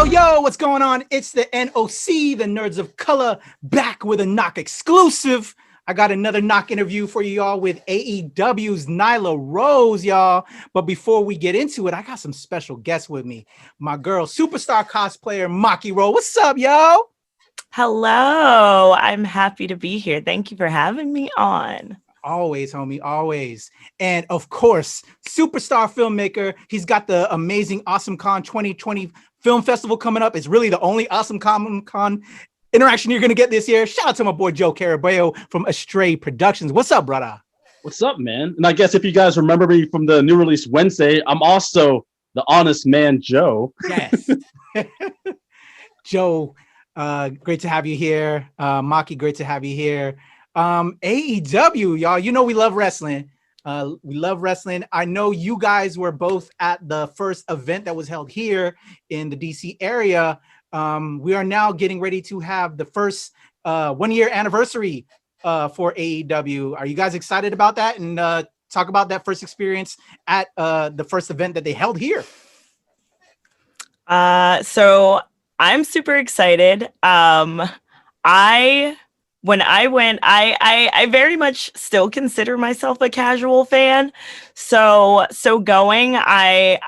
Yo, what's going on? It's the NOC, the Nerds of Color, back with a NOC exclusive. I got another NOC interview for y'all with AEW's Nyla Rose, y'all. But before we get into it, I got some special guests with me. My girl, superstar cosplayer Maki. What's up, yo? Hello, I'm happy to be here. Thank you for having me on. Always, homie, always. And of course, superstar filmmaker. He's got the amazing Awesome Con 2020 film festival coming up. It's really the only Awesome Con interaction you're going to get this year. Shout out to my boy Joe Carabeo from Astray Productions. What's up, brother? What's up, man? And I guess if you guys remember me from the new release Wednesday, I'm also the honest man, Joe. Yes. Joe, great to have you here. Maki, great to have you here. AEW, y'all, you know we love wrestling. We love wrestling. I know you guys were both at the first event that was held here in the DC area. We are now getting ready to have the first 1 year anniversary for AEW. Are you guys excited about that? And talk about that first experience at the first event that they held here. So I'm super excited. When I went, I very much still consider myself a casual fan. So going, I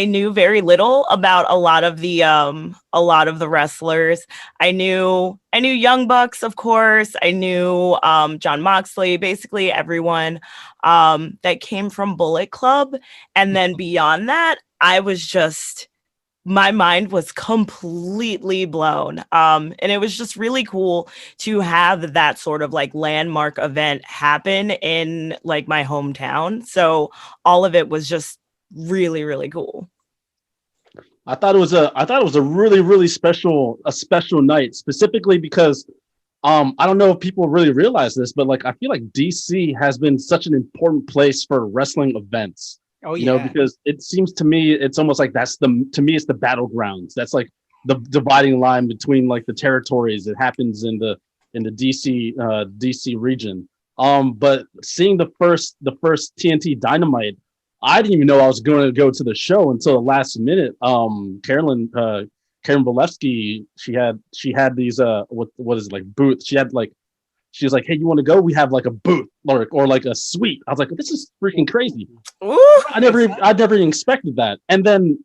knew very little about a lot of the wrestlers. I knew Young Bucks, of course. I knew Jon Moxley, basically everyone that came from Bullet Club. And then beyond that, my mind was completely blown. And it was just really cool to have that sort of like landmark event happen in like my hometown. So all of it was just really, really cool. I thought it was a really, really special night, specifically because I don't know if people really realize this, but like I feel like DC has been such an important place for wrestling events. Oh, yeah. You know, because it seems to me it's almost like it's the battlegrounds. That's like the dividing line between like the territories. It happens in the DC region. But seeing the first TNT Dynamite, I didn't even know I was going to go to the show until the last minute. Karen Bolevsky, she had these what is it, like booths. She was like, hey, you want to go? We have like a booth or like a suite. I was like, this is freaking crazy. Ooh, I never even expected that. And then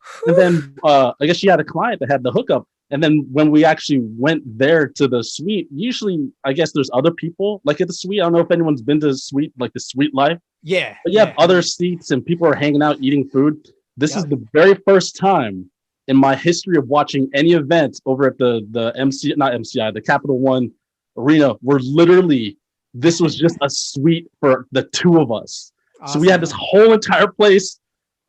I guess she had a client that had the hookup. And then when we actually went there to the suite, usually I guess there's other people like at the suite. I don't know if anyone's been to the suite, like the suite life. Yeah. But you have other seats and people are hanging out eating food. This is the very first time in my history of watching any event over at the Capital One Arena where literally this was just a suite for the two of us. Awesome. So we had this whole entire place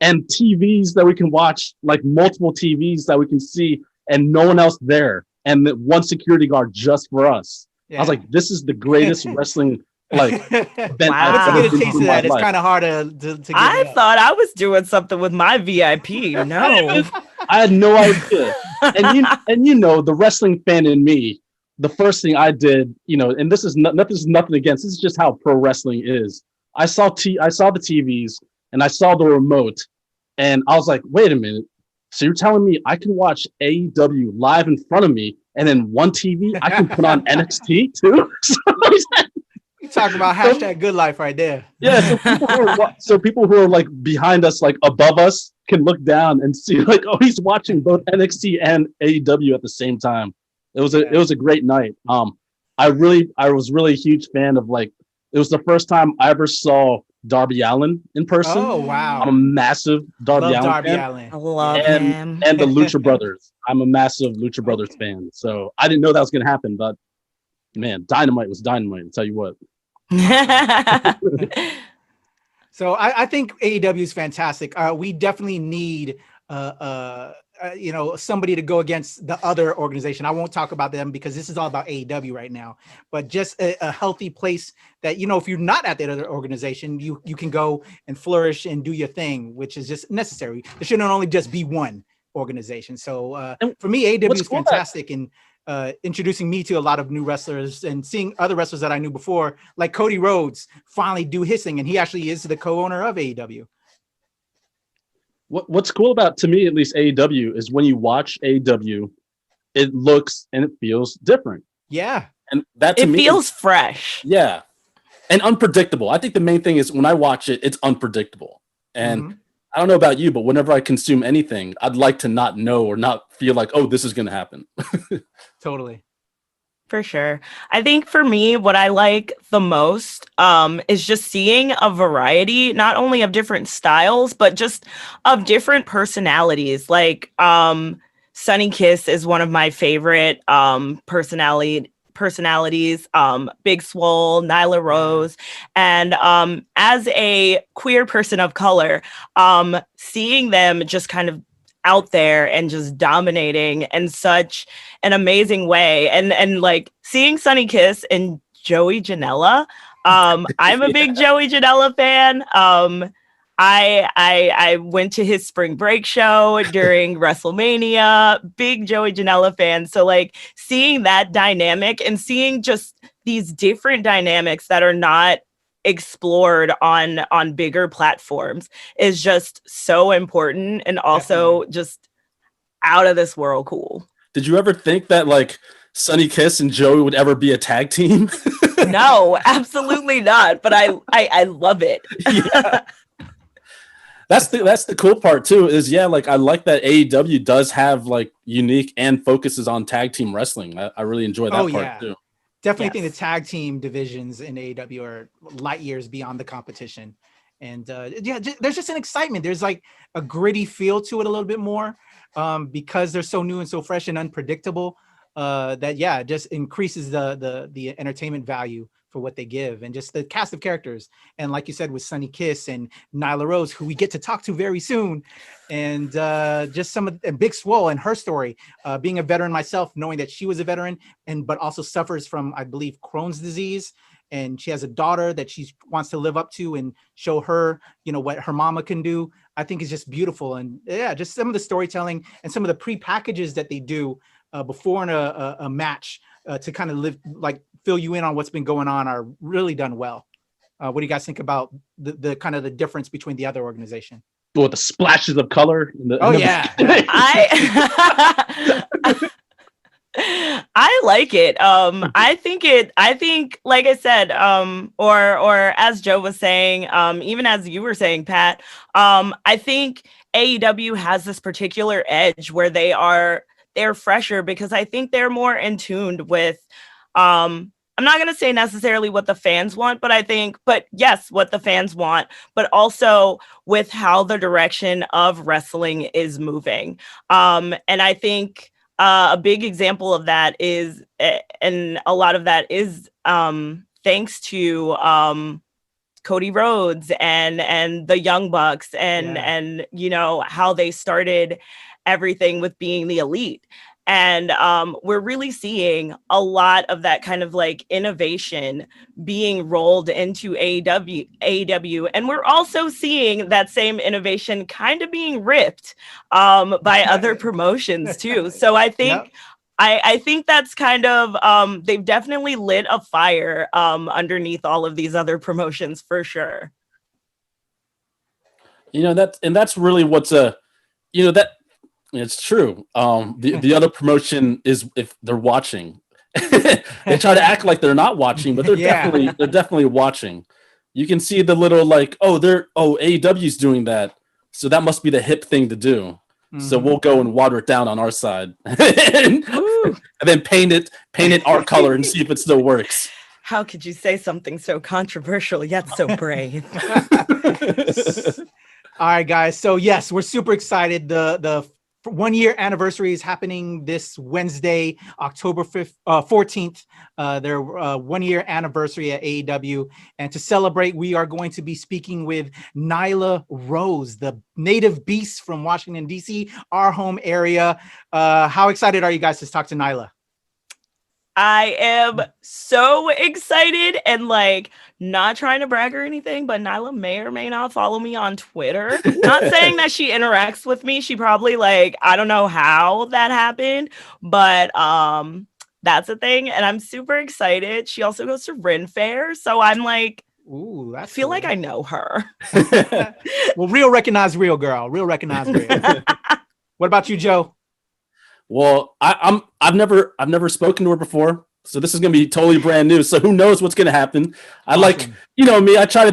and TVs that we can watch, like multiple TVs that we can see, and no one else there. And one security guard just for us. Yeah. I was like, this is the greatest wrestling event I've ever seen in my life. It's kind of hard to get I thought I was doing something with my VIP. No. I had no idea. And you know, the wrestling fan in me, the first thing I did, you know, and this is nothing against, this is just how pro wrestling is. I saw the TVs and I saw the remote and I was like, wait a minute. So you're telling me I can watch AEW live in front of me and then one TV I can put on NXT too? You talking about hashtag good life right there. Yeah. So people who are like behind us, like above us, can look down and see like, oh, he's watching both NXT and AEW at the same time. It was a great night. I was really a huge fan of like, it was the first time I ever saw Darby Allin in person. Oh, wow. I'm a massive Darby Allin fan. I love him. And the Lucha Brothers. I'm a massive Lucha Brothers fan. So I didn't know that was going to happen, but man, Dynamite was Dynamite, I'll tell you what. So I think AEW is fantastic. We definitely need somebody to go against the other organization. I won't talk about them because this is all about AEW right now, but just a healthy place that, you know, if you're not at that other organization, you can go and flourish and do your thing, which is just necessary. There shouldn't only just be one organization. So for me, AEW is fantastic in introducing me to a lot of new wrestlers and seeing other wrestlers that I knew before, like Cody Rhodes finally do his thing. And he actually is the co-owner of AEW. What's cool about, to me at least, AEW is when you watch AEW, it looks and it feels different. Yeah. And that to It me feels fresh. Yeah. And unpredictable. I think the main thing is when I watch it, it's unpredictable. And I don't know about you, but whenever I consume anything, I'd like to not know or not feel like, oh, this is going to happen. Totally. For sure. I think for me, what I like the most is just seeing a variety, not only of different styles, but just of different personalities. Like Sunny Kiss is one of my favorite personalities. Big Swole, Nyla Rose. And as a queer person of color, seeing them just kind of out there and just dominating in such an amazing way, and like seeing Sunny Kiss and Joey Janela. I'm a big Joey Janela fan. I went to his spring break show during WrestleMania. Big Joey Janela fan. So like seeing that dynamic and seeing just these different dynamics that are not explored on bigger platforms is just so important, and also just out of this world cool. Did you ever think that like Sunny Kiss and Joey would ever be a tag team? No, absolutely not. But I love it. Yeah. That's the cool part too, is like I like that AEW does have like unique and focuses on tag team wrestling. I really enjoy that part too. Definitely think the tag team divisions in AEW are light years beyond the competition. And there's just an excitement. There's like a gritty feel to it a little bit more because they're so new and so fresh and unpredictable that just increases the entertainment value for what they give, and just the cast of characters. And like you said, with Sunny Kiss and Nyla Rose, who we get to talk to very soon, and just some of Big Swole and her story, being a veteran myself, knowing that she was a veteran but also suffers from, I believe, Crohn's disease, and she has a daughter that she wants to live up to and show her, what her mama can do. I think is just beautiful. And just some of the storytelling and some of the pre-packages that they do before a match to kind of fill you in on what's been going on are really done well. What do you guys think about the kind of the difference between the other organization? With the splashes of color. I like it. I think, like I said, or as Joe was saying, even as you were saying, Pat, I think AEW has this particular edge where they're fresher, because I think they're more in tune with, I'm not going to say necessarily what the fans want, but yes, what the fans want, but also with how the direction of wrestling is moving. And I think a big example of that is, and a lot of that is thanks to Cody Rhodes and the Young Bucks and how they started everything with being the Elite. And we're really seeing a lot of that kind of like innovation being rolled into AEW. And we're also seeing that same innovation kind of being ripped by other promotions too. So I think I think that's kind of they've definitely lit a fire underneath all of these other promotions for sure. That's really what's it's true. The other promotion is, if they're watching, they try to act like they're not watching, but they're definitely watching. You can see the little AEW's doing that, so that must be the hip thing to do. So we'll go and water it down on our side, and then paint it our color and see if it still works. How could you say something so controversial yet so brave? All right, guys. So yes, we're super excited. The 1 year anniversary is happening this Wednesday, October 14th. Their 1 year anniversary at AEW. And to celebrate, we are going to be speaking with Nyla Rose, the native beast from Washington, D.C., our home area. How excited are you guys to talk to Nyla? I am so excited, and not trying to brag or anything, but Nyla may or may not follow me on Twitter. Not saying that she interacts with me. She probably I don't know how that happened, but that's a thing. And I'm super excited. She also goes to Ren Fair. So I'm Ooh, I that's feel cool. like I know her. Well, real recognize real, girl. Real recognize real. What about you, Joe? Well, I've never spoken to her before, so this is gonna be totally brand new. So who knows what's gonna happen? I like, you know me. I try to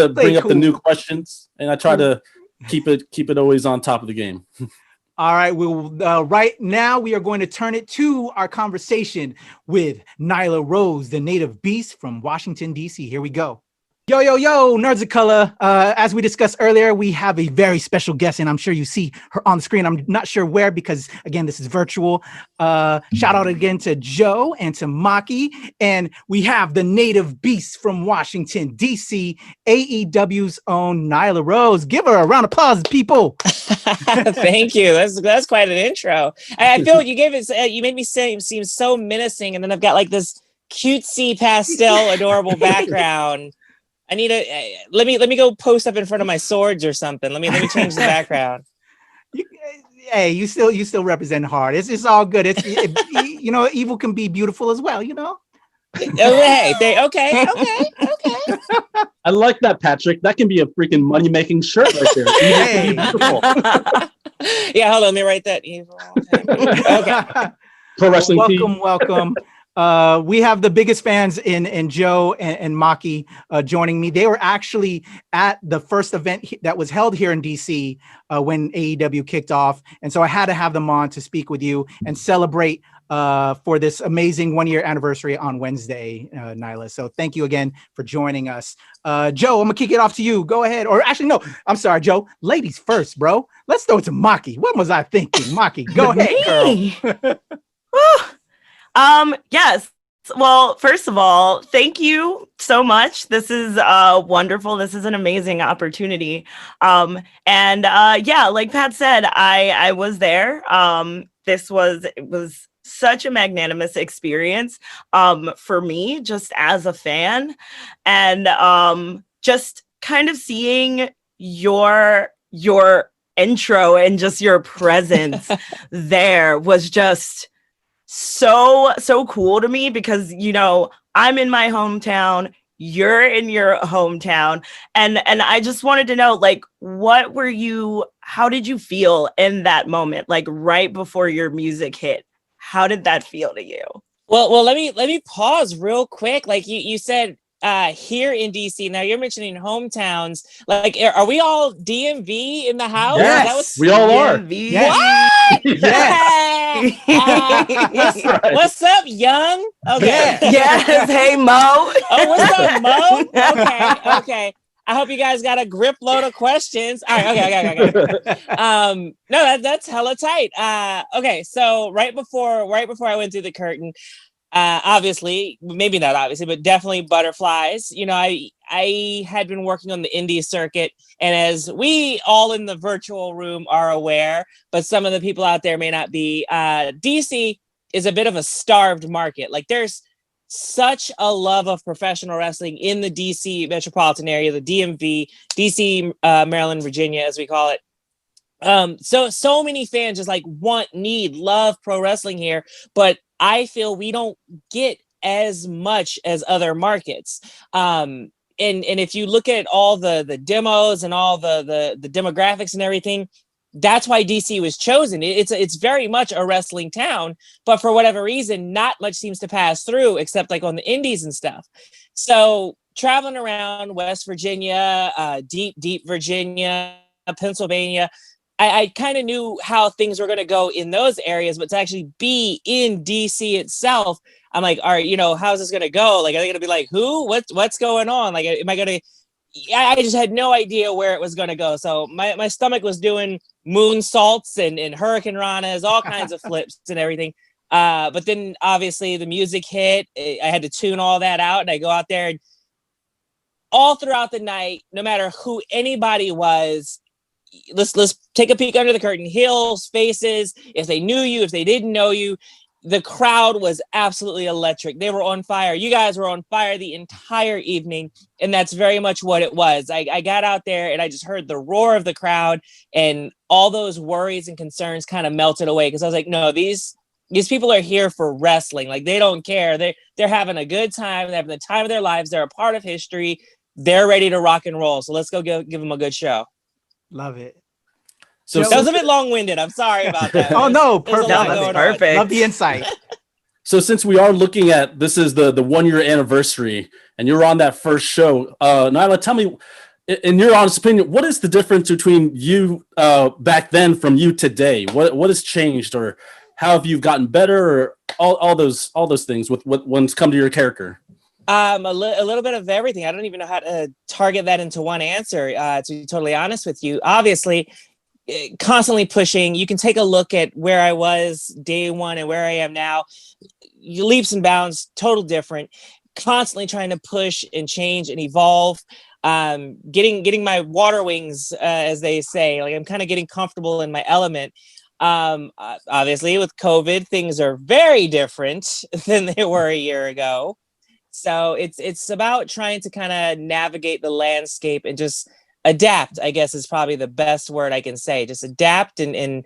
bring up the new questions, and I try to keep it always on top of the game. All right, right now we are going to turn it to our conversation with Nyla Rose, the native beast from Washington, D.C. Here we go. Yo, nerds of color. As we discussed earlier, we have a very special guest, and I'm sure you see her on the screen. I'm not sure where because, again, this is virtual. Shout out again to Joe and to Maki. And we have the native beast from Washington, D.C., AEW's own Nyla Rose. Give her a round of applause, people. Thank you. That's quite an intro. I feel like you gave it. You made me seem so menacing, and then I've got like this cutesy pastel, adorable background. I need let me go post up in front of my swords or something. Let me change the background. Hey, you still represent hard. It's all good. You know, evil can be beautiful as well. You know. Okay. I like that, Patrick. That can be a freaking money-making shirt right there. Hey. Yeah, hold on. Let me write that. Evil. Okay. Pro wrestling. Welcome. We have the biggest fans in Joe and Maki joining me. They were actually at the first event that was held here in DC when AEW kicked off. And so I had to have them on to speak with you and celebrate for this amazing 1-year anniversary on Wednesday, Nyla. So thank you again for joining us. Joe, I'm gonna kick it off to you. Go ahead. Or actually, no, I'm sorry, Joe. Ladies first, bro. Let's throw it to Maki. What was I thinking? Maki, go ahead, girl. Yes. Well, first of all, thank you so much. This is wonderful. This is an amazing opportunity. Yeah, like Pat said, I was there. It was such a magnanimous experience for me, just as a fan, and just kind of seeing your intro and just your presence there was just so cool to me because, you know, I'm in my hometown, you're in your hometown, and I just wanted to know, like, how did you feel in that moment, like right before your music hit? How did that feel to you? Well, let me pause real quick. Like you said, here in DC. Now you're mentioning hometowns. Like, are we all DMV in the house? Yes, we all are. Yes. What? Yes. What's up, Young? Okay. Yes. Hey, Mo. Oh, what's up, Mo? Okay. I hope you guys got a grip load of questions. All right. Okay. No, that's hella tight. Okay. So right before I went through the curtain, obviously, maybe not obviously, but definitely butterflies. You know, I had been working on the indie circuit, and as we all in the virtual room are aware, but some of the people out there may not be, DC is a bit of a starved market. Like, there's such a love of professional wrestling in the DC metropolitan area, the DMV, DC, Maryland, Virginia, as we call it. So many fans just like love pro wrestling here, but I feel we don't get as much as other markets. And if you look at all the demos and all the demographics and everything, that's why DC was chosen. It's very much a wrestling town, but for whatever reason, not much seems to pass through except like on the indies and stuff. So traveling around West Virginia, deep Virginia, Pennsylvania, I kind of knew how things were going to go in those areas, but to actually be in DC itself, I'm like, all right, you know, how's this going to go? Like, are they going to be like, who? What's going on? Like, am I going to? I just had no idea where it was going to go. So my stomach was doing moonsaults and hurricane ranas, all kinds of flips and everything. But then obviously the music hit. I had to tune all that out, and I go out there, and all throughout the night, no matter who anybody was, let's take a peek under the curtain. Heels, faces, if they knew you, if they didn't know you, the crowd was absolutely electric. They were on fire. You guys were on fire the entire evening, and that's very much what it was. I got out there, and I just heard the roar of the crowd, and all those worries and concerns kind of melted away, because I was like, no, these these people are here for wrestling. Like, they don't care. They're having a good time. They're having the time of their lives. They're a part of history. They're ready to rock and roll. So let's go give them a good show. Love it. So That was a bit long-winded. I'm sorry about that. Oh no, There's a perfect. lot No, that's going on. perfect. Love the insight. So since we are looking at, this is the 1 year anniversary, and you're on that first show, Nyla, tell me, in your honest opinion, what is the difference between you back then from you today? What has changed, or how have you gotten better, or all those things with what one's come to your character? A little bit of everything. I don't even know how to target that into one answer, to be totally honest with you. Obviously, constantly pushing. You can take a look at where I was day one and where I am now. Leaps and bounds, total different. Constantly trying to push and change and evolve. Getting my water wings, as they say. Like, I'm kind of getting comfortable in my element. Obviously, with COVID, things are very different than they were a year ago. So it's about trying to kind of navigate the landscape and just adapt, I guess, is probably the best word I can say. Just adapt and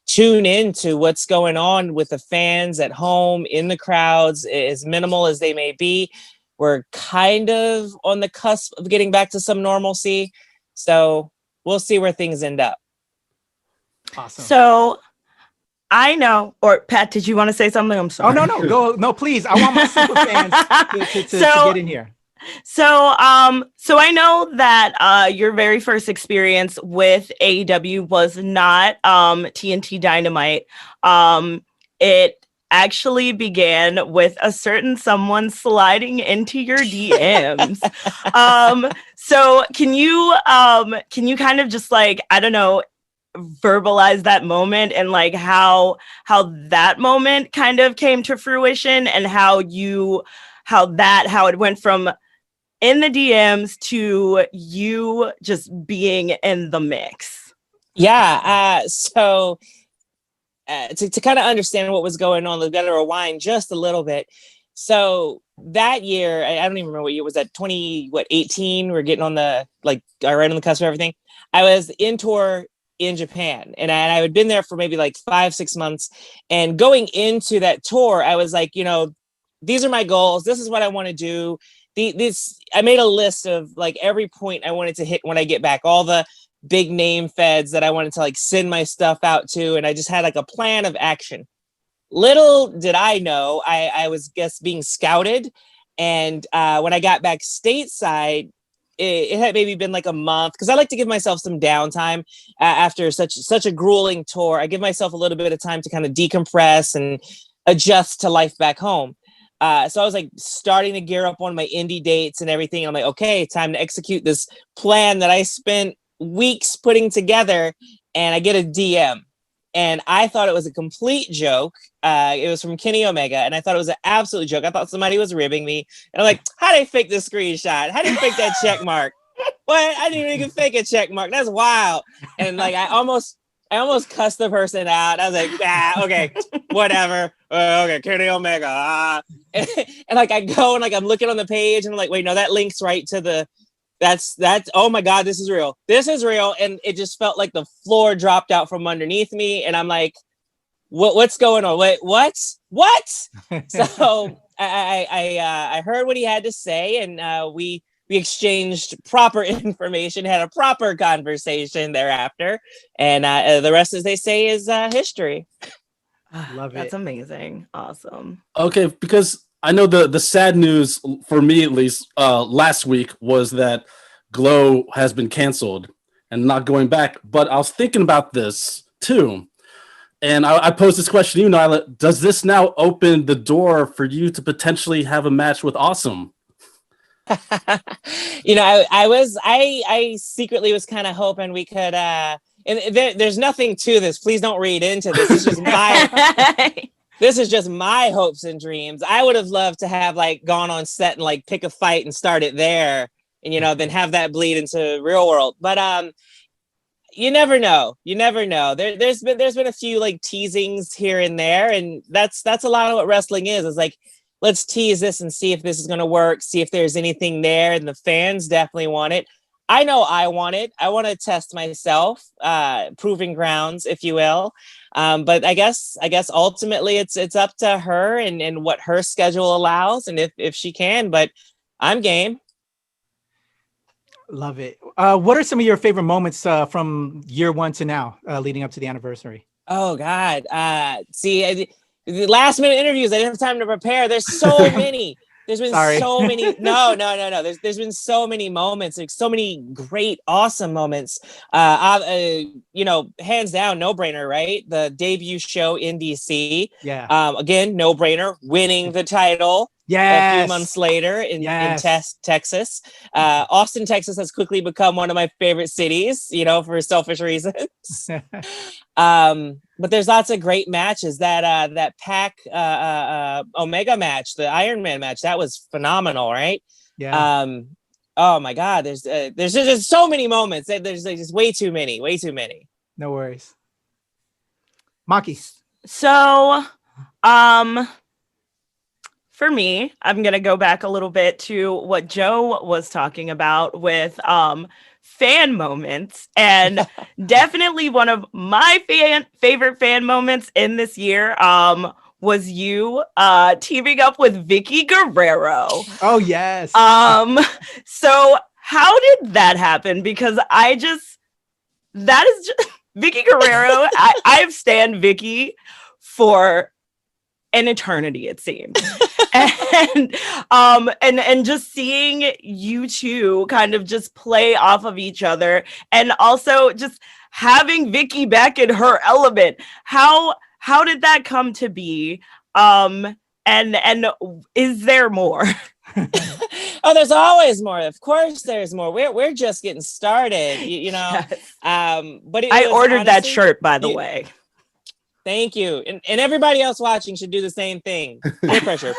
tune into what's going on with the fans at home, in the crowds, as minimal as they may be. We're kind of on the cusp of getting back to some normalcy. So we'll see where things end up. Awesome. So I know, or Pat, did you want to say something? I'm sorry. Oh no, go no, please. I want my super fans to get in here. So I know that your very first experience with AEW was not TNT Dynamite. It actually began with a certain someone sliding into your DMs. So can you kind of just, like, I don't know, verbalize that moment and like how that moment kind of came to fruition, and how it went from in the DMs to you just being in the mix? Yeah. So to kind of understand what was going on, we've got to rewind just a little bit. So that year, I don't even remember what year was that, 18? We're getting on the, like, right on the cusp of everything. I was in tour in Japan, and I had been there for maybe like 5-6 months. And going into that tour, I was like, these are my goals. This is what I want to do. I made a list of like every point I wanted to hit when I get back, all the big name feds that I wanted to like send my stuff out to. And I just had like a plan of action. Little did I know, I was being scouted. And when I got back stateside, it had maybe been like a month, because I like to give myself some downtime after such a grueling tour. I give myself a little bit of time to kind of decompress and adjust to life back home. So I was like starting to gear up on my indie dates and everything. I'm like, okay, time to execute this plan that I spent weeks putting together. And I get a DM, and I thought it was a complete joke. It was from Kenny Omega, and I thought it was an absolute joke. I thought somebody was ribbing me. And I'm like, how did they fake this screenshot? How did they fake that check mark? What? I didn't even fake a check mark. That's wild. And like, I almost cussed the person out. I was like, okay, whatever. Okay, Kenny Omega. And like, I go and like, I'm looking on the page, and I'm like, wait, no, that links right to the, that's, oh my God, this is real. This is real. And it just felt like the floor dropped out from underneath me. And I'm like, what's going on? Wait, what? So I heard what he had to say, and we exchanged proper information, had a proper conversation thereafter, and the rest, as they say, is history. Love it. That's amazing. Awesome. Okay, because I know the sad news for me, at least, last week was that Glow has been canceled and not going back. But I was thinking about this too, and I posed this question to you, Nyla. Does this now open the door for you to potentially have a match with Awesome? I secretly was kind of hoping we could, and there's nothing to this. Please don't read into this. This is just my hopes and dreams. I would have loved to have like gone on set and like pick a fight and start it there, and then have that bleed into real world. But you never know. There's been a few like teasings here and there, and that's a lot of what wrestling is. It's like, let's tease this and see if this is going to work, see if there's anything there, and the fans definitely want it. I know I want it. I want to test myself, proving grounds, if you will. But I guess ultimately it's up to her and what her schedule allows, and if she can. But I'm game. Love it. What are some of your favorite moments from year one to now, leading up to the anniversary? Oh God. See, the last minute interviews, I didn't have time to prepare. There's so many. There's been so many. No. There's been so many moments, like so many great, awesome moments. Hands down, no brainer, right? The debut show in DC. Yeah. Again, no brainer, winning the title. Yes. A few months later in Texas. Austin, Texas has quickly become one of my favorite cities, for selfish reasons. But there's lots of great matches. That Pac Omega match, the Iron Man match, that was phenomenal, right? Yeah. Oh my God, there's just so many moments. There's just way too many. No worries. Maki. So, for me, I'm going to go back a little bit to what Joe was talking about with fan moments. And definitely one of my favorite fan moments in this year was you teaming up with Vicky Guerrero. Oh, yes. So how did that happen? Because that is just Vicky Guerrero. I've stan Vicky for an eternity, it seems. and just seeing you two kind of just play off of each other, and also just having Vicky back in her element. How did that come to be? And is there more? Oh, there's always more. Of course, there's more. We're just getting started, Yes. But I ordered that shirt, by the way. Thank you. And everybody else watching should do the same thing. Peer pressure.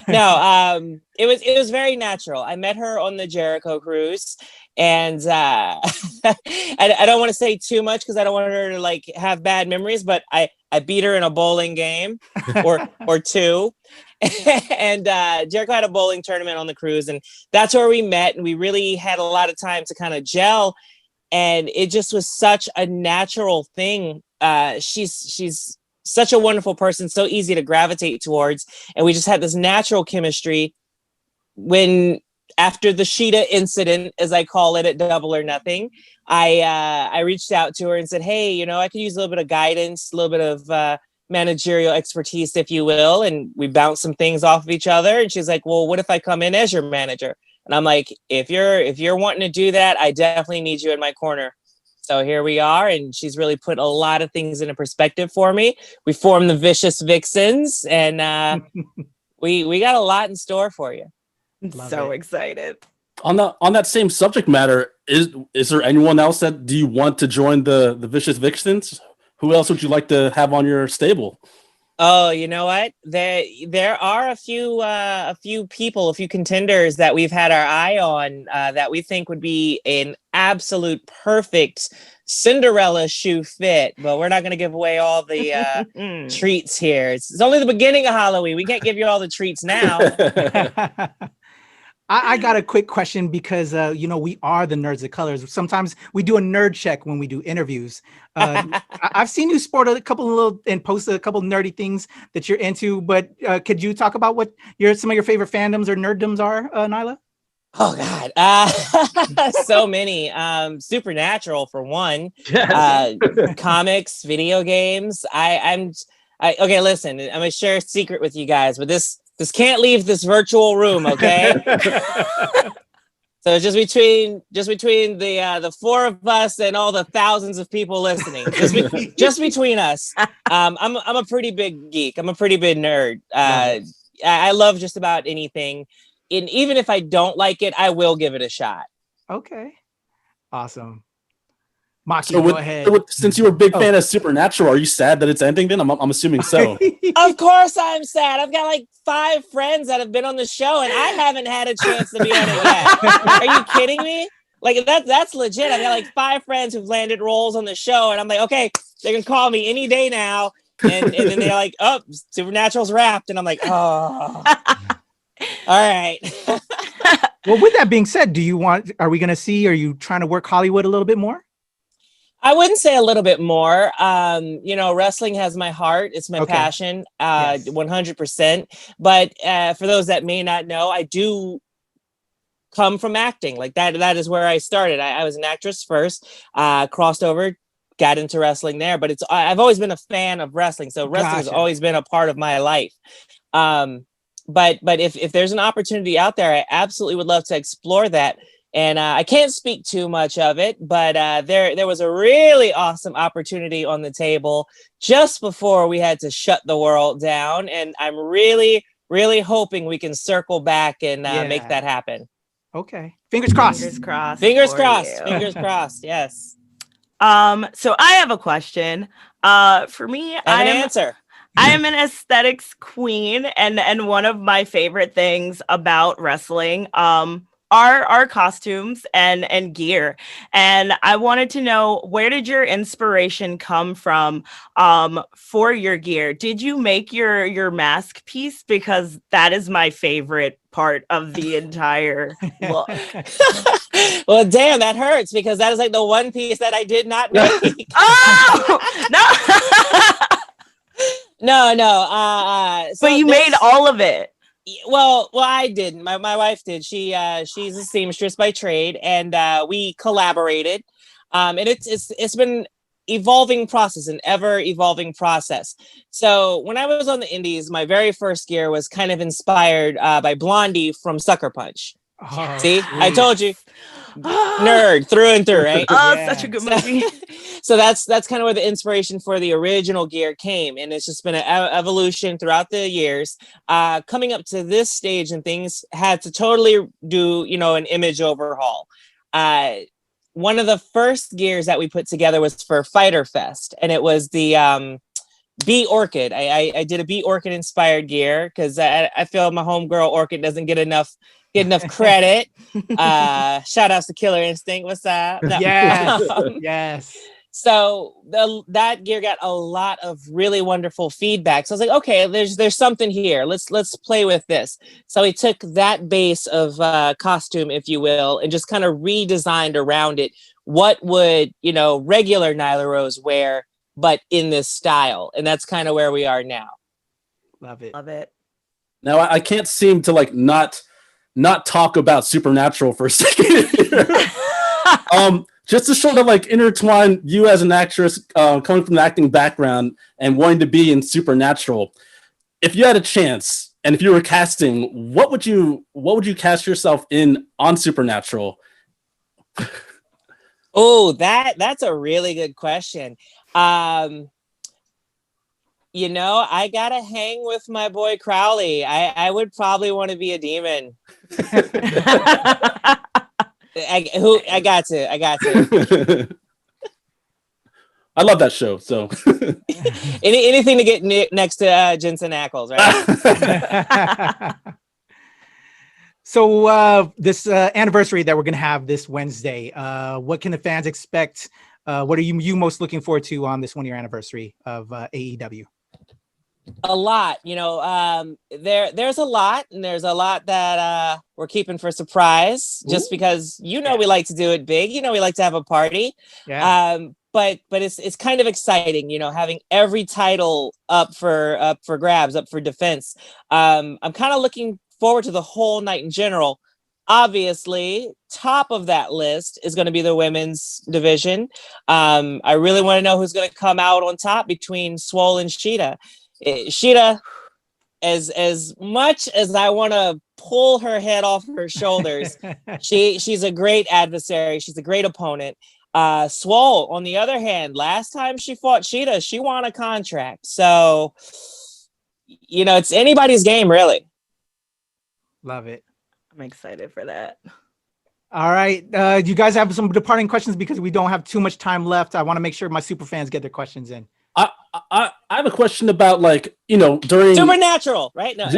No, it was very natural. I met her on the Jericho cruise, and I don't want to say too much because I don't want her to have bad memories, but I beat her in a bowling game or two. And Jericho had a bowling tournament on the cruise, and that's where we met, and we really had a lot of time to kind of gel, and it just was such a natural thing. She's such a wonderful person, so easy to gravitate towards, and we just had this natural chemistry. When after the Sheeta incident, as I call it, at Double or Nothing, I reached out to her and said, hey, I could use a little bit of guidance, a little bit of managerial expertise, if you will, and we bounced some things off of each other. And she's like, well, what if I come in as your manager? And I'm like, if you're wanting to do that, I definitely need you in my corner. So here we are, and she's really put a lot of things into perspective for me. We formed the Vicious Vixens, and we got a lot in store for you. So excited. On that same subject matter, is there anyone else that do you want to join the Vicious Vixens? Who else would you like to have on your stable? Oh, you know what? There are a few people, a few contenders that we've had our eye on that we think would be an absolute perfect Cinderella shoe fit. But we're not going to give away all the treats here. It's only the beginning of Halloween. We can't give you all the treats now. I got a quick question because, we are the nerds of colors. Sometimes we do a nerd check when we do interviews. I've seen you sport a couple and post a couple nerdy things that you're into, but could you talk about what some of your favorite fandoms or nerddoms are, Nyla? Oh God, so many. Supernatural for one. Yes. Comics, video games. Okay. Listen, I'm gonna share a secret with you guys, but this can't leave this virtual room, okay? So just between the four of us and all the thousands of people listening, just between us, I'm a pretty big geek. I'm a pretty big nerd. I love just about anything, and even if I don't like it, I will give it a shot. Okay, awesome. Maki, so go ahead. Since you were a big fan of Supernatural, are you sad that it's ending then? I'm assuming so. Of course I'm sad. I've got 5 friends that have been on the show, and I haven't had a chance to be on it yet. Are you kidding me? That's legit. I've got 5 friends who've landed roles on the show, and I'm like, okay, they can call me any day now. And then they're like, oh, Supernatural's wrapped. And I'm like, oh, all right. Well, with that being said, are we going to see, are you trying to work Hollywood a little bit more? I wouldn't say a little bit more. Wrestling has my heart. It's my passion, 100%. But for those that may not know, I do come from acting. Like that is where I started. I was an actress first, crossed over, got into wrestling there. But I've always been a fan of wrestling. So wrestling has always been a part of my life. But if there's an opportunity out there, I absolutely would love to explore that. And I can't speak too much of it, but there was a really awesome opportunity on the table just before we had to shut the world down. And I'm really, really hoping we can circle back and make that happen. Okay. Fingers crossed. Fingers crossed. Fingers crossed. Fingers crossed. Yes. So I have a question. For me, I have an answer. I am an aesthetics queen, and one of my favorite things about wrestling are costumes and gear. And I wanted to know, where did your inspiration come from for your gear? Did you make your mask piece? Because that is my favorite part of the entire look. Well, damn, that hurts, because that is like the one piece that I did not make. No. So you made all of it. Well, I didn't. My wife did. She's a seamstress by trade, and we collaborated. And it's been evolving process, an ever evolving process. So when I was on the indies, my very first gear was kind of inspired by Blondie from Sucker Punch. Oh, see, sweet. I told you, nerd through and through, right? Such a good movie. So that's kind of where the inspiration for the original gear came, and it's just been an evolution throughout the years. Coming up to this stage, and things had to totally do, an image overhaul. One of the first gears that we put together was for Fighter Fest, and it was the Bee Orchid. I did a Bee Orchid inspired gear because I feel my homegirl Orchid doesn't get enough credit. Shout outs to Killer Instinct. What's up? No. Yes. So that gear got a lot of really wonderful feedback. So I was like, okay, there's something here. Let's play with this. So we took that base of costume, if you will, and just kind of redesigned around it. What would regular Nyla Rose wear, but in this style? And that's kind of where we are now. Love it. Love it. Now I can't seem to not talk about Supernatural for a second. Just to sort of intertwine you as an actress coming from an acting background and wanting to be in Supernatural. If you had a chance and if you were casting, what would you cast yourself in on Supernatural? Oh, that's a really good question. I gotta hang with my boy Crowley. I would probably want to be a demon. I got to. I love that show. So anything to get next to Jensen Ackles, right? So this anniversary that we're gonna have this Wednesday, what can the fans expect? What are you most looking forward to on this 1-year anniversary of AEW? A lot, there's a lot, and there's a lot that we're keeping for surprise, just because we like to do it big. We like to have a party. But it's kind of exciting, having every title up for grabs, up for defense. I'm kind of looking forward to the whole night in general. Obviously, top of that list is going to be the women's division. I really want to know who's going to come out on top between Swole and Sheeta. Sheeta, as much as I want to pull her head off her shoulders, she's a great adversary. She's a great opponent. Swole, on the other hand, last time she fought Sheeta, she won a contract. So, it's anybody's game, really. Love it. I'm excited for that. All right. You guys have some departing questions because we don't have too much time left. I want to make sure my super fans get their questions in. I have a question about during Supernatural, right? No.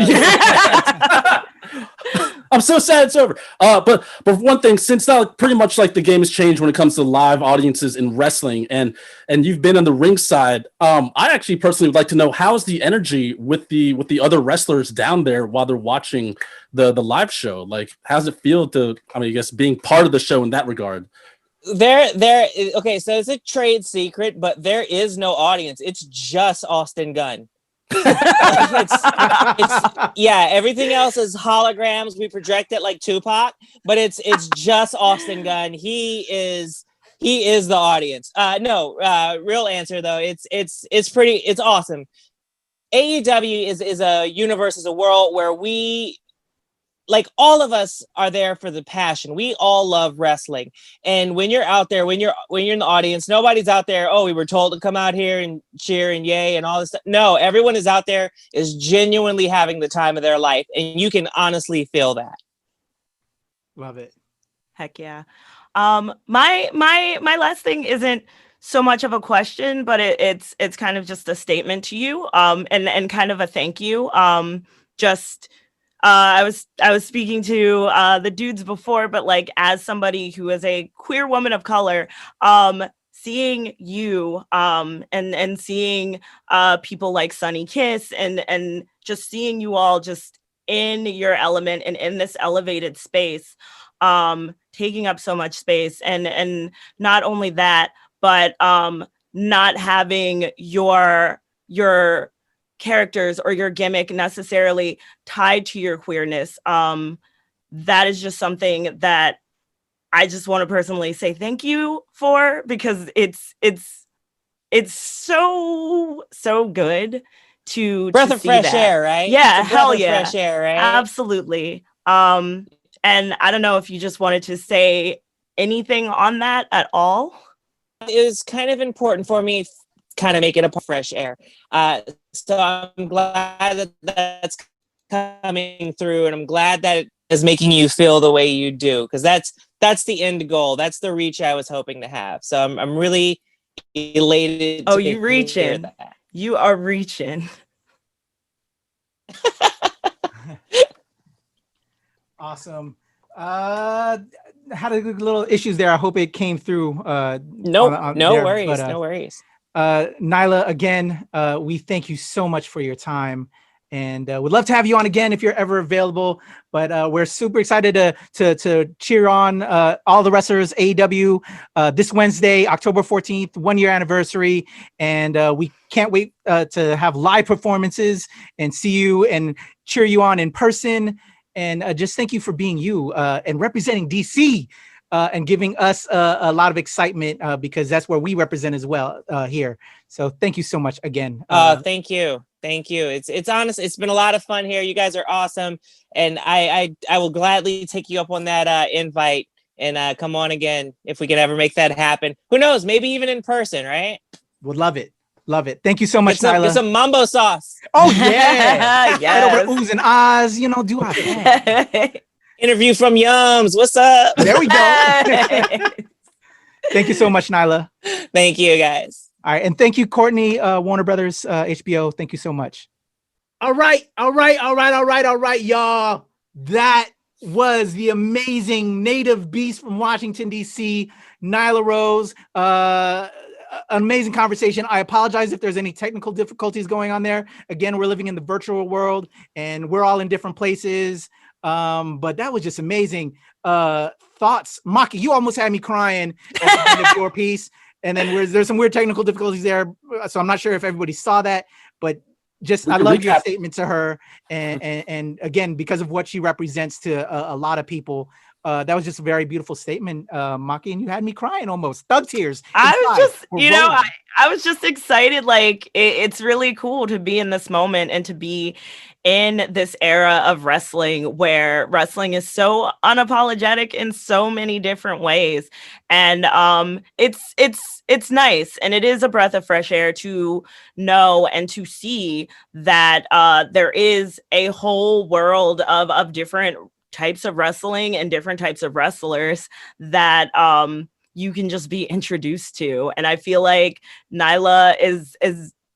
I'm so sad it's over. But one thing, since now pretty much like the game has changed when it comes to live audiences in wrestling, and you've been on the ringside, I actually personally would like to know, how's the energy with the other wrestlers down there while they're watching the live show? Like, how's it feel to, I mean, I guess being part of the show in that regard? Okay, so it's a trade secret, but there is no audience. It's just Austin Gunn. Yeah, everything else is holograms. We project it like Tupac, but it's just Austin Gunn. He is the audience. Real answer though, it's awesome. AEW is a universe, is a world where we, like, all of us are there for the passion. We all love wrestling. And when you're out there, when you're in the audience, nobody's out there, oh, we were told to come out here and cheer and yay and all this stuff. No, everyone is out there is genuinely having the time of their life. And you can honestly feel that. Love it. Heck yeah. My last thing isn't so much of a question, but it's kind of just a statement to you, and kind of a thank you. I was speaking to the dudes before, but like, as somebody who is a queer woman of color, seeing you and seeing people like Sunny Kiss and just seeing you all just in your element and in this elevated space, taking up so much space, and not only that, but not having your characters or your gimmick necessarily tied to your queerness. That is just something that I just want to personally say thank you for, because it's so good to breath of fresh that. air, right? Yeah, hell yeah, fresh air, right? Absolutely. And I don't know if you just wanted to say anything on that at all. It was kind of important for me, kind of make it a fresh air. So I'm glad that that's coming through, and I'm glad that it is making you feel the way you do, because that's the end goal. That's the reach I was hoping to have. So I'm really elated. Oh, you reaching? You are reaching. Awesome. Had a little issues there. I hope it came through. No worries. No worries. Nyla, again, we thank you so much for your time, and would love to have you on again if you're ever available. But we're super excited to cheer on all the wrestlers, AEW, this Wednesday, October 14th, 1 year anniversary. And we can't wait to have live performances and see you and cheer you on in person. And just thank you for being you and representing DC. And giving us a lot of excitement because that's where we represent as well here. So thank you so much again. Thank you. It's honest. It's been a lot of fun here. You guys are awesome, and I will gladly take you up on that invite and come on again if we can ever make that happen. Who knows? Maybe even in person, right? Would love it. Love it. Thank you so much, Nyla. Get some mambo sauce. Oh yeah, yes. Right over oohs and ahs. You know, do our thing. Interview from Yums. What's up? There we go. Thank you so much, Nyla. Thank you, guys. All right. And thank you, Courtney, Warner Brothers, HBO. Thank you so much. All right, y'all. That was the amazing native beast from Washington, D.C., Nyla Rose. Amazing conversation. I apologize if there's any technical difficulties going on there. Again, we're living in the virtual world and we're all in different places. But that was just amazing. Thoughts, Maki, you almost had me crying at the end of your piece. And then there's some weird technical difficulties there. So I'm not sure if everybody saw that, but just, I love your statement to her. And again, because of what she represents to a lot of people, that was just a very beautiful statement, Maki, and you had me crying almost. Thug tears. I was just excited. Like, it's really cool to be in this moment and to be in this era of wrestling where wrestling is so unapologetic in so many different ways. And it's nice, and it is a breath of fresh air to know and to see that there is a whole world of different types of wrestling and different types of wrestlers that you can just be introduced to. And I feel like Nyla is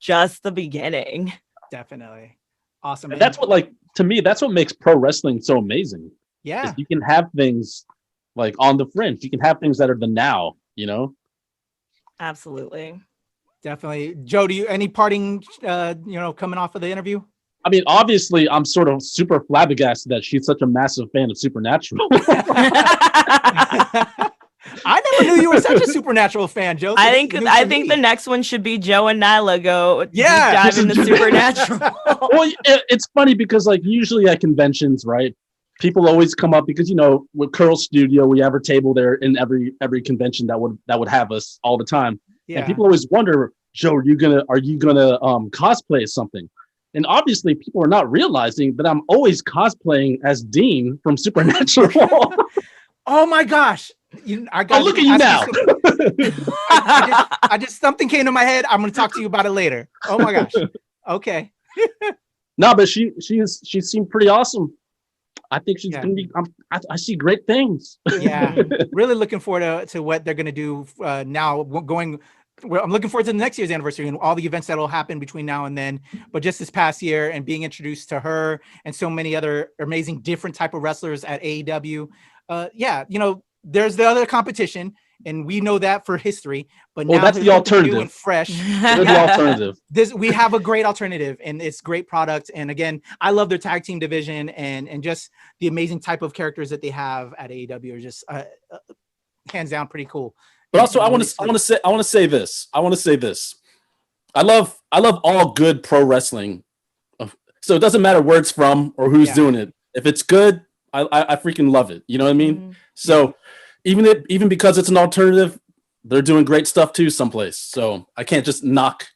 just the beginning. Definitely. Awesome. And that's what, like, to me, that's what makes pro wrestling so amazing. Yeah. You can have things like on the fringe. You can have things that are the now, Absolutely. Definitely. Joe, do you any parting coming off of the interview? I mean, obviously, I'm sort of super flabbergasted that she's such a massive fan of Supernatural. I never knew you were such a Supernatural fan, Joe. So I think the next one should be Joe and Nyla go deep dive into Supernatural. Well, it's funny because like usually at conventions, right? People always come up because with Curl Studio, we have a table there in every convention that would have us all the time. Yeah. And people always wonder, Joe, are you gonna cosplay something? And obviously, people are not realizing that I'm always cosplaying as Dean from Supernatural. Oh my gosh! I'll look at you now. I just something came to my head. I'm going to talk to you about it later. Oh my gosh. Okay. No, but she seemed pretty awesome. I think she's going to be. I see great things. Yeah, really looking forward to what they're going to do now. I'm looking forward to the next year's anniversary and all the events that will happen between now and then. But just this past year and being introduced to her and so many other amazing different type of wrestlers at AEW. There's the other competition, and we know that for history. But now that's the alternative. New and fresh. The alternative. We have a great alternative, and it's great product. And again, I love their tag team division and just the amazing type of characters that they have at AEW are just hands down pretty cool. But also, I want to say this. I love all good pro wrestling. So it doesn't matter where it's from or who's doing it. If it's good, I freaking love it. You know what I mean? Mm-hmm. So even because it's an alternative, they're doing great stuff too someplace. So I can't just knock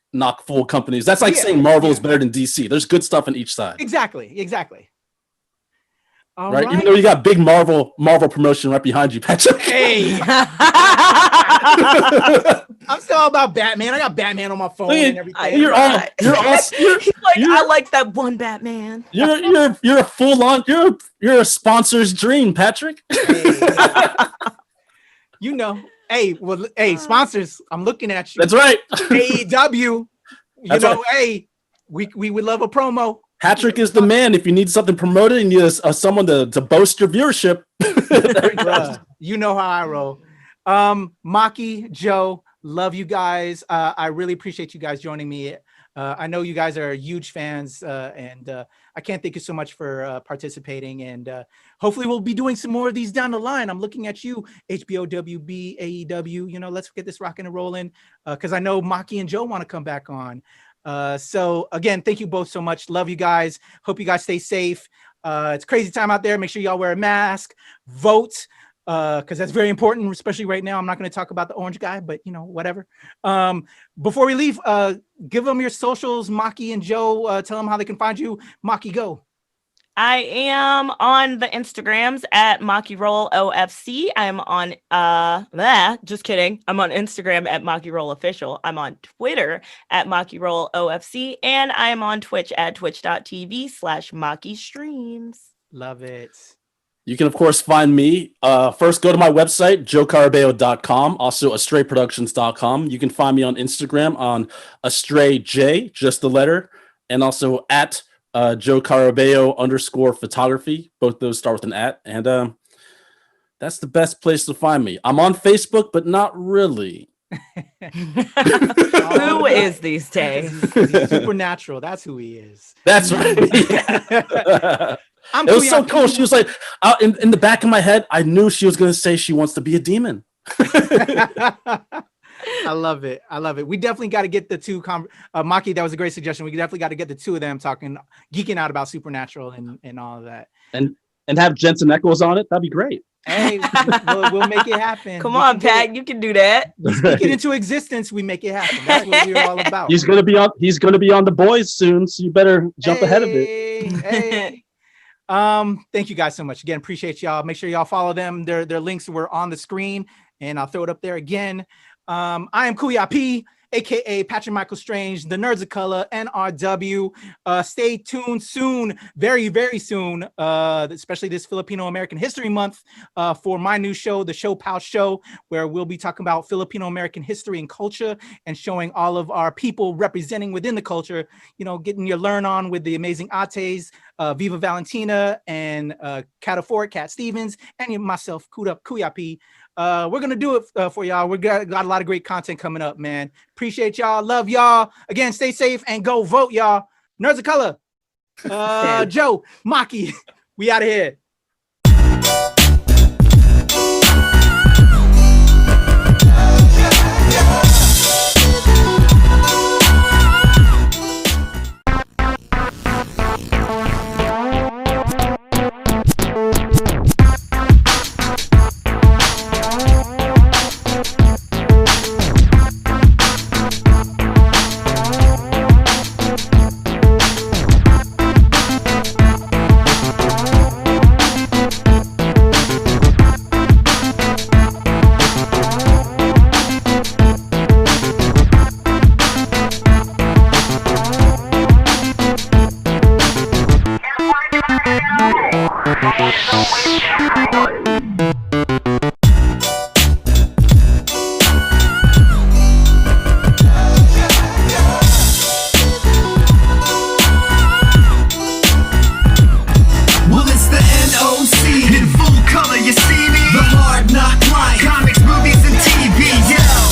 full companies. That's like saying Marvel is better than DC. There's good stuff on each side. Exactly. All right. Even though you got big Marvel promotion right behind you, Patrick. Hey. I'm still all about Batman. I got Batman on my phone and everything. You're awesome. He's like, I like that one Batman. You're a full on. You're a sponsor's dream, Patrick. Hey, sponsors. I'm looking at you. That's right. AEW. We would love a promo. Patrick is the man. If you need something promoted and you need someone to boast your viewership. You know how I roll. Maki, Joe, love you guys. I really appreciate you guys joining me. I know you guys are huge fans, and I can't thank you so much for participating. And hopefully we'll be doing some more of these down the line. I'm looking at you, HBO, WB, AEW. Let's get this rocking and rolling because I know Maki and Joe want to come back on. So again, thank you both so much. Love you guys. Hope you guys stay safe. It's a crazy time out there. Make sure y'all wear a mask, vote, because that's very important, especially right now. I'm not going to talk about the orange guy, but whatever. Before we leave, give them your socials, Maki and Joe. Tell them how they can find you. Maki, go. I am on the Instagrams at Maki Roll OFC. I'm on just kidding. I'm on Instagram at Maki Roll Official. I'm on Twitter at Maki Roll OFC, and I'm on Twitch at twitch.tv/Maki Streams. Love it. You can, of course, find me. First, go to my website, joecarabeo.com, also astrayproductions.com. You can find me on Instagram on astrayj, just the letter, and also at Joe Carabeo _photography. Both those start with an at. And that's the best place to find me. I'm on Facebook, but not really. Who is these days? He's Supernatural. That's who he is. That's right. It was so cool. She was like, in the back of my head, I knew she was going to say she wants to be a demon. I love it. We definitely got to get the two. Maki, that was a great suggestion. We definitely got to get the two of them talking, geeking out about Supernatural and all of that. And have Jensen Eccles on it. That'd be great. Hey, we'll make it happen. Come on, Pat, you can do that. Speak it into existence. We make it happen. That's what we're all about. He's gonna be on The Boys soon, so you better jump ahead of it. Hey. Thank you guys so much. Again, appreciate y'all. Make sure y'all follow them. Their links were on the screen, and I'll throw it up there again. I am Kuya P, aka Patrick Michael Strange, the Nerds of Color, NRW. Stay tuned soon, very, very soon, especially this Filipino American History Month, for my new show, the Show Pal Show, where we'll be talking about Filipino American history and culture and showing all of our people representing within the culture, getting your learn on with the amazing ates, Viva Valentina, and Cat Ford, Cat Stevens, and myself, Kuya P. We're gonna do it for y'all. We got a lot of great content coming up, man. Appreciate y'all. Love y'all. Again, stay safe and go vote, y'all. Nerds of Color. Joe, Maki, we out of here.